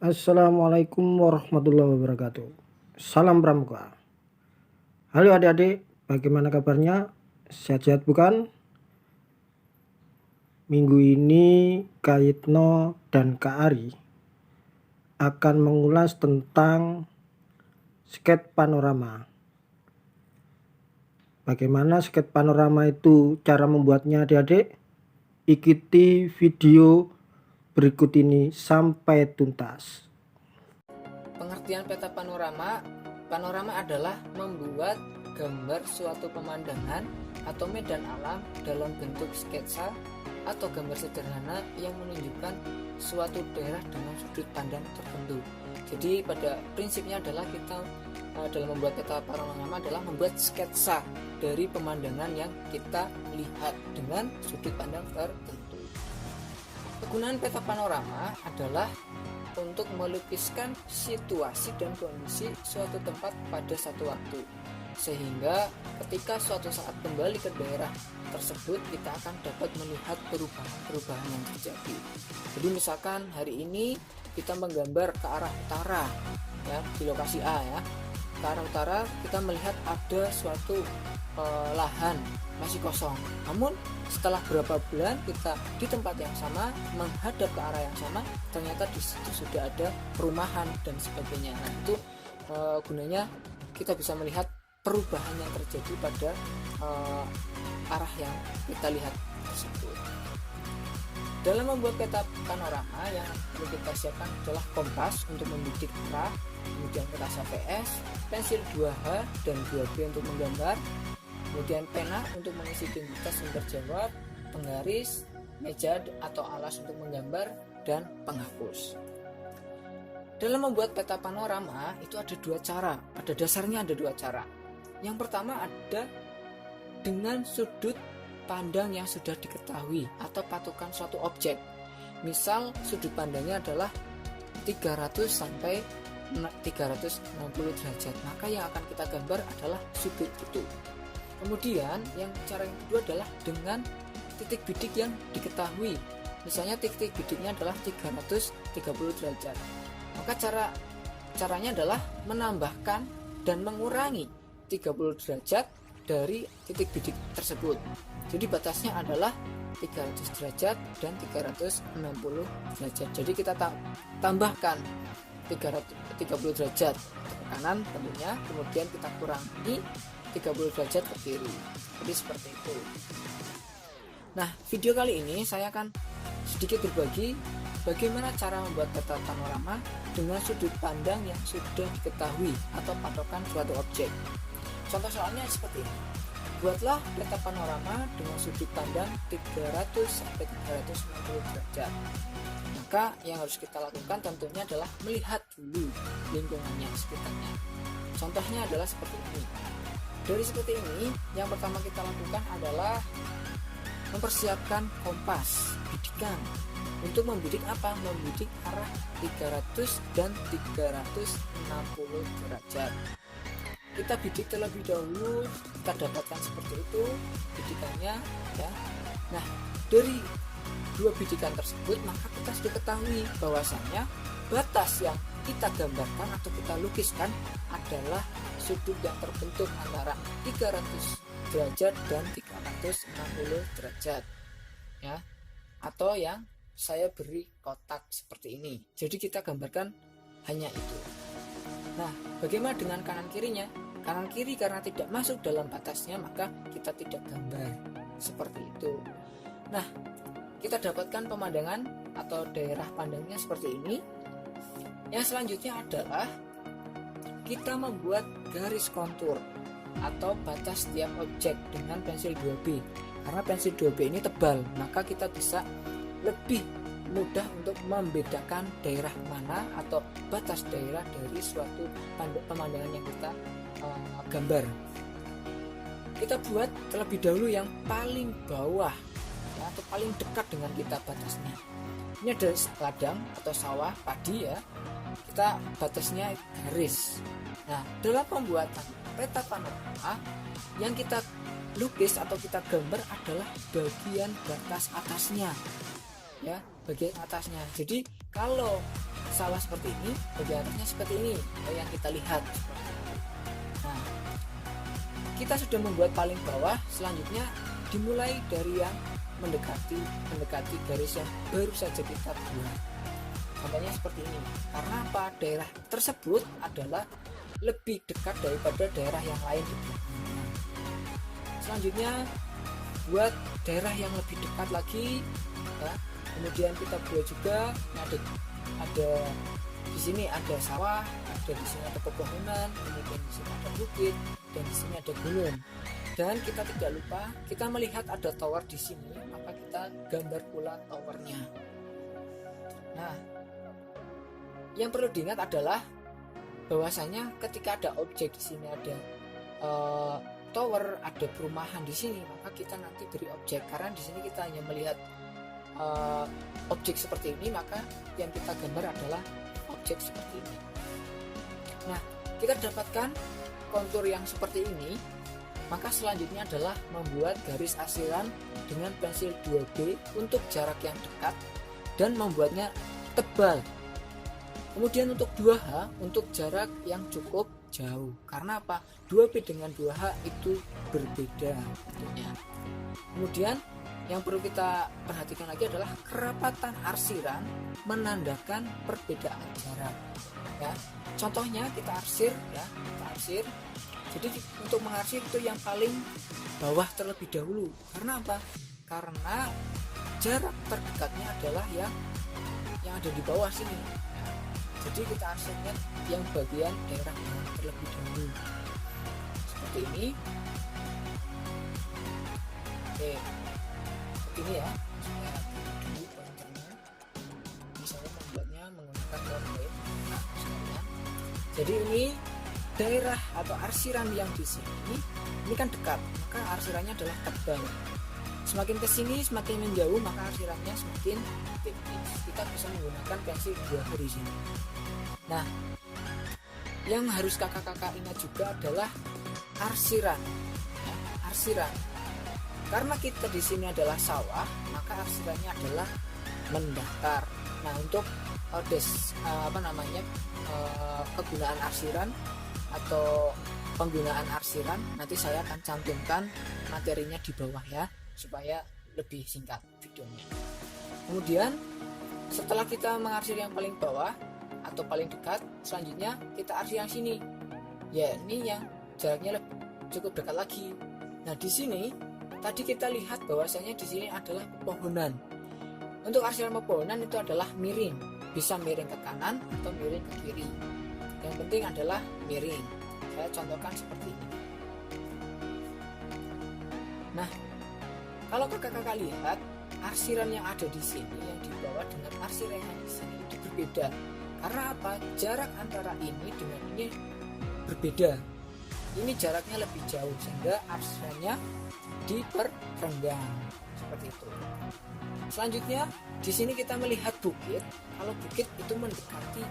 Assalamualaikum warahmatullahi wabarakatuh. Salam pramuka. Halo adik-adik, bagaimana kabarnya? Sehat-sehat bukan? Minggu ini Kak Yitno dan Kak Ari akan mengulas tentang skate panorama. Bagaimana skate panorama itu cara membuatnya adik-adik? Ikuti video berikut ini sampai tuntas. Pengertian peta panorama. Panorama adalah membuat gambar suatu pemandangan atau medan alam dalam bentuk sketsa atau gambar sederhana yang menunjukkan suatu daerah dengan sudut pandang tertentu. Jadi pada prinsipnya adalah kita dalam membuat peta panorama adalah membuat sketsa dari pemandangan yang kita lihat dengan sudut pandang tertentu. Kegunaan peta panorama adalah untuk melukiskan situasi dan kondisi suatu tempat pada satu waktu, sehingga ketika suatu saat kembali ke daerah tersebut kita akan dapat melihat perubahan yang terjadi. Jadi misalkan hari ini kita menggambar ke arah utara ya, di lokasi A ya. Ke arah utara kita melihat ada suatu lahan masih kosong. Namun setelah berapa bulan kita di tempat yang sama menghadap ke arah yang sama, ternyata di situ sudah ada perumahan dan sebagainya. Nah, itu gunanya kita bisa melihat perubahan yang terjadi pada arah yang kita lihat tersebut. Dalam membuat peta panorama yang perlu kita siapkan adalah kompas untuk membidik arah, kemudian kertas HVS, pensil 2H dan 2B untuk menggambar, kemudian pena untuk mengisi identitas sumber jawab, penggaris, meja atau alas untuk menggambar, dan penghapus. Dalam membuat peta panorama itu ada dua cara. Pada dasarnya ada dua cara. Yang pertama ada dengan sudut pandang yang sudah diketahui atau patokan suatu objek. Misal sudut pandangnya adalah 300 sampai 360 derajat, maka yang akan kita gambar adalah sudut itu. Kemudian yang cara yang kedua adalah dengan titik bidik yang diketahui. Misalnya titik bidiknya adalah 330 derajat. Maka caranya adalah menambahkan dan mengurangi 30 derajat dari titik bidik tersebut. Jadi batasnya adalah 300 derajat dan 360 derajat. Jadi kita tambahkan 30 derajat ke kanan tentunya, kemudian kita kurangi 30 derajat ke kiri. Jadi seperti itu. Nah, video kali ini saya akan sedikit berbagi bagaimana cara membuat peta panorama dengan sudut pandang yang sudah diketahui atau patokan suatu objek. Contoh soalnya seperti ini. Buatlah peta panorama dengan sudut pandang 300 sampai 360 derajat. Maka yang harus kita lakukan tentunya adalah melihat dulu lingkungannya sekitarnya. Contohnya adalah seperti ini. Dari seperti ini, yang pertama kita lakukan adalah mempersiapkan kompas bidikan. Untuk membidik apa? Membidik arah 300 dan 360 derajat. Kita bidik terlebih dahulu, kita dapatkan seperti itu bidikannya ya. Nah, dari dua bidikan tersebut maka kita sudah ketahui bahwasanya batas yang kita gambarkan atau kita lukiskan adalah sudut yang terbentuk antara 300 derajat dan 360 derajat ya, atau yang saya beri kotak seperti ini. Jadi kita gambarkan hanya itu. Nah, bagaimana dengan kanan kirinya? Kanan kiri karena tidak masuk dalam batasnya maka kita tidak gambar seperti itu. Nah, kita dapatkan pemandangan atau daerah pandangnya seperti ini. Yang selanjutnya adalah kita membuat garis kontur atau batas setiap objek dengan pensil 2B. Karena pensil 2B ini tebal, maka kita bisa lebih mudah untuk membedakan daerah mana atau batas daerah dari suatu pemandangan yang kita gambar. Kita buat terlebih dahulu yang paling bawah ya, atau paling dekat dengan kita batasnya. Ini ada ladang atau sawah padi ya. Kita batasnya garis. Nah, dalam pembuatan peta panorama yang kita lukis atau kita gambar adalah bagian batas atasnya ya, bagian atasnya. Jadi kalau sawah seperti ini, bagian atasnya seperti ini yang kita lihat. Nah, kita sudah membuat paling bawah. Selanjutnya dimulai dari yang mendekati garis yang baru saja kita buat. Contohnya seperti ini. Karena apa? Daerah tersebut adalah lebih dekat daripada daerah yang lain di belakangnya. Selanjutnya buat daerah yang lebih dekat lagi ya. Kemudian kita buat juga ada di sini ada sawah, ada di sini ada pepohonan, kemudian di sini ada bukit, dan di sini ada gunung. Dan kita tidak lupa, kita melihat ada tower di sini, maka kita gambar pula towernya. Nah, yang perlu diingat adalah bahwasanya ketika ada objek di sini, ada tower, ada perumahan di sini, maka kita nanti beri objek. Karena di sini kita hanya melihat objek seperti ini, maka yang kita gambar adalah objek seperti ini. Nah, kita dapatkan kontur yang seperti ini, maka selanjutnya adalah membuat garis arsiran dengan pensil 2B untuk jarak yang dekat dan membuatnya tebal. Kemudian untuk 2H untuk jarak yang cukup jauh. Karena apa? 2B dengan 2H itu berbeda tentunya. Kemudian yang perlu kita perhatikan lagi adalah kerapatan arsiran menandakan perbedaan jarak. Ya, contohnya kita arsir, ya, kita arsir. Jadi untuk mengarsir itu yang paling bawah terlebih dahulu. Karena apa? Karena jarak terdekatnya adalah yang ada di bawah sini. Jadi kita arsirnya yang bagian daerah bawah terlebih dahulu. Seperti ini. Oke. Ini ya, saya dulu pointernya. Misalnya membuatnya menggunakan pointer. Nah, misalnya. Jadi ini daerah atau arsiran yang di sini ini kan dekat, maka arsirannya adalah tebal. Semakin ke sini semakin menjauh, maka arsirannya semakin tipis. Kita bisa menggunakan pensil 2B di sini. Nah, yang harus kakak-kakak ingat juga adalah arsiran. Ya, arsiran. Karena kita di sini adalah sawah, maka arsirannya adalah mendatar. Nah, untuk kegunaan arsiran atau penggunaan arsiran nanti saya akan cantumkan materinya di bawah ya, supaya lebih singkat videonya. Kemudian setelah kita mengarsir yang paling bawah atau paling dekat, selanjutnya kita arsir yang sini. Ya, ini yang jaraknya cukup dekat lagi. Nah, di sini tadi kita lihat bahwasanya di sini adalah pepohonan. Untuk arsiran pepohonan itu adalah miring, bisa miring ke kanan atau miring ke kiri. Yang penting adalah miring. Saya contohkan seperti ini. Nah, kalau kakak-kakak lihat arsiran yang ada di sini yang di bawah dengan arsiran yang di sini itu berbeda. Karena apa? Jarak antara ini dengan ini berbeda. Ini jaraknya lebih jauh sehingga arsirannya diperrenggang seperti itu. Selanjutnya di sini kita melihat bukit. Kalau bukit itu mendekati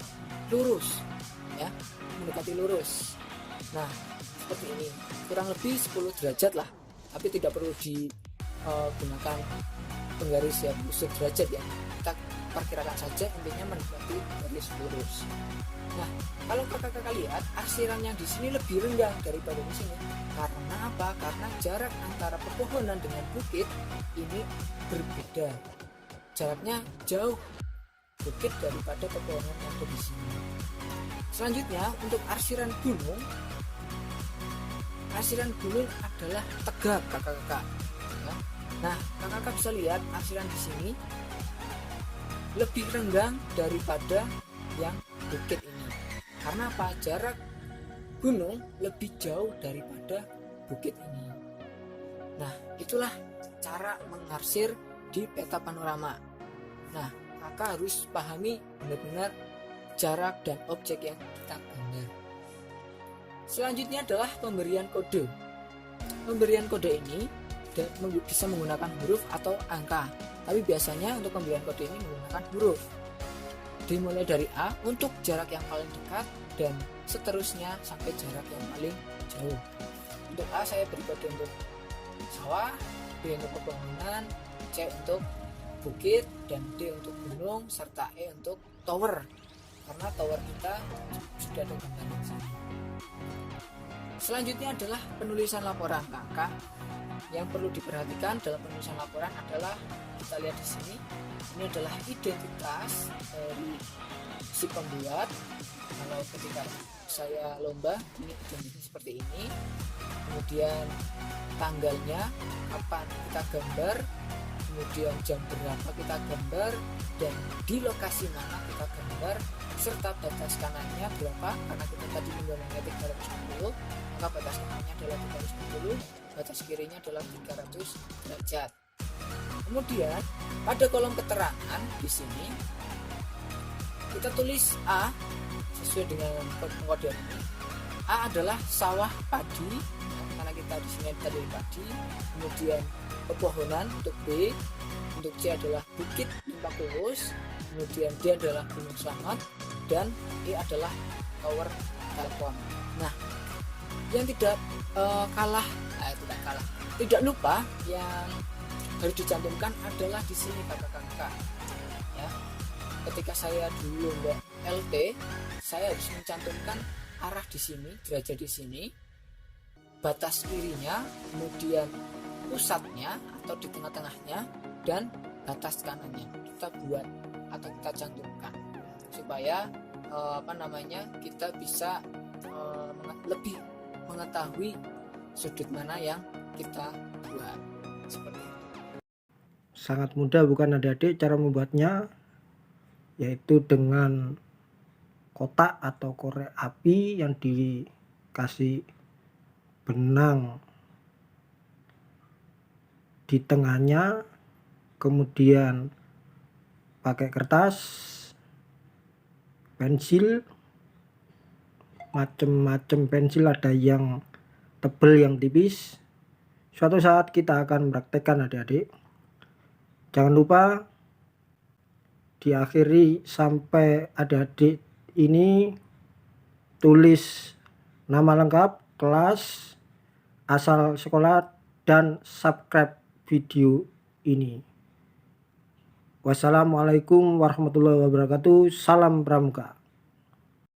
lurus, ya, mendekati lurus. Nah, seperti ini, kurang lebih 10 derajat lah, tapi tidak perlu digunakan penggaris yang khusus derajat ya. Kita perkirakan saja intinya mendekati garis lurus. Nah, kalau kakak-kakak lihat arsiran yang di sini lebih renggang daripada di sini. Karena apa? Karena jarak antara pepohonan dengan bukit ini berbeda. Jaraknya jauh bukit daripada pepohonan yang ada di sini. Selanjutnya untuk arsiran gunung adalah tegak kakak-kakak. Ya. Nah, kakak-kakak bisa lihat arsiran di sini lebih renggang daripada yang bukit ini. Karena apa? Jarak gunung lebih jauh daripada bukit ini. Nah, itulah cara mengarsir di peta panorama. Nah, kakak harus pahami benar-benar jarak dan objek yang kita gambar. Selanjutnya adalah pemberian kode. Pemberian kode ini bisa menggunakan huruf atau angka. Tapi biasanya untuk pemberian kode ini menggunakan huruf. Dimulai dari A untuk jarak yang paling dekat dan seterusnya sampai jarak yang paling jauh. Untuk A saya beri kode untuk sawah, B untuk pepohonan, C untuk bukit, dan D untuk gunung, serta E untuk tower. karena tower kita sudah ada gambar di sini. Selanjutnya adalah penulisan laporan kakak. Yang perlu diperhatikan dalam penulisan laporan adalah, kita lihat di sini, ini adalah identitas dari si pembuat. Kalau ketika saya lomba, ini identitas seperti ini. Kemudian tanggalnya, kapan kita gambar, kemudian jam berapa kita gambar, dan di lokasi mana kita gambar, serta batas kanannya berapa, karena kita tadi menggambarnya 360, maka batas kanannya adalah 360, batas kirinya adalah 300 derajat. Kemudian pada kolom keterangan di sini kita tulis A sesuai dengan pengkodean ini. A adalah sawah padi, karena kita di sini tadi padi. Kemudian pepohonan untuk B, untuk C adalah Bukit Limpa Kulus, kemudian D adalah Gunung Slamet, dan E adalah tower telepon. Nah, yang tidak lupa yang harus dicantumkan adalah di sini kakak-kakak. Ya, ketika saya dulu LT, saya harus mencantumkan arah di sini, derajat di sini, batas kirinya, kemudian pusatnya atau di tengah-tengahnya, dan batas kanannya kita buat atau kita cantumkan supaya kita bisa lebih mengetahui sudut mana yang kita buat. Seperti itu. Sangat mudah bukan adik-adik cara membuatnya, yaitu dengan kotak atau korek api yang dikasih benang di tengahnya, kemudian pakai kertas, pensil, macam-macam pensil, ada yang tebal yang tipis. Suatu saat kita akan praktekkan adik-adik. Jangan lupa diakhiri sampai adik-adik ini tulis nama lengkap, kelas, asal sekolah, dan subscribe video ini. Wassalamualaikum warahmatullahi wabarakatuh. Salam Pramuka.